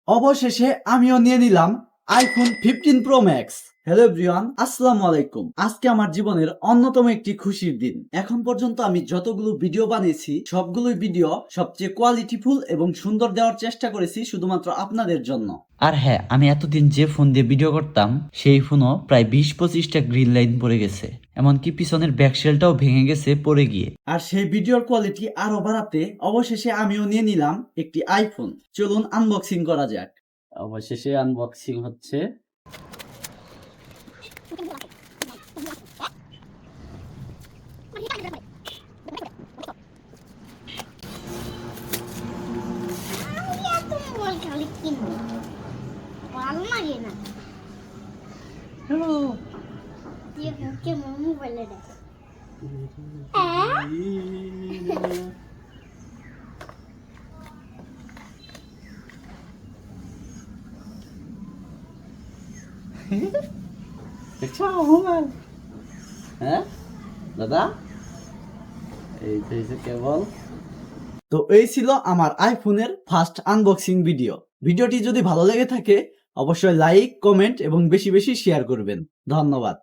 অবশেষে আমিও নিয়ে নিলাম iPhone 15 pro max. Hello everyone, আসসালামু আলাইকুম। আজকে আমার জীবনের অন্যতম একটি খুশির দিন। এখন পর্যন্ত আমি যতগুলো ভিডিও বানিয়েছি সবগুলোই ভিডিও সবচেয়ে কোয়ালিটিফুল এবং সুন্দর দেওয়ার চেষ্টা করেছি শুধুমাত্র আপনাদের জন্য। আর হ্যাঁ, আমি এতদিন যে ফোন দিয়ে ভিডিও করতাম সেই ফোনও প্রায় 20-25টা গ্রিন লাইন পড়ে গেছে, এমনকি পিছনের ব্যাকশেলটাও ভেঙে গেছে পড়ে গিয়ে। আর সেই ভিডিওর কোয়ালিটি আরো বাড়াতে অবশেষে আমিও নিয়ে নিলাম একটি আইফোন। চলুন আনবক্সিং করা যাক। অবশেষে আনবক্সিং হচ্ছে। হ্যালো, দেখছো মোবাইল? হ্যাঁ দাদা, এই যে কেবল। তো এই ছিল আমার আইফোনের ফার্স্ট আনবক্সিং ভিডিও। ভিডিওটি যদি ভালো লেগে থাকে অবশ্যই লাইক, কমেন্ট এবং বেশি বেশি শেয়ার করবেন। ধন্যবাদ।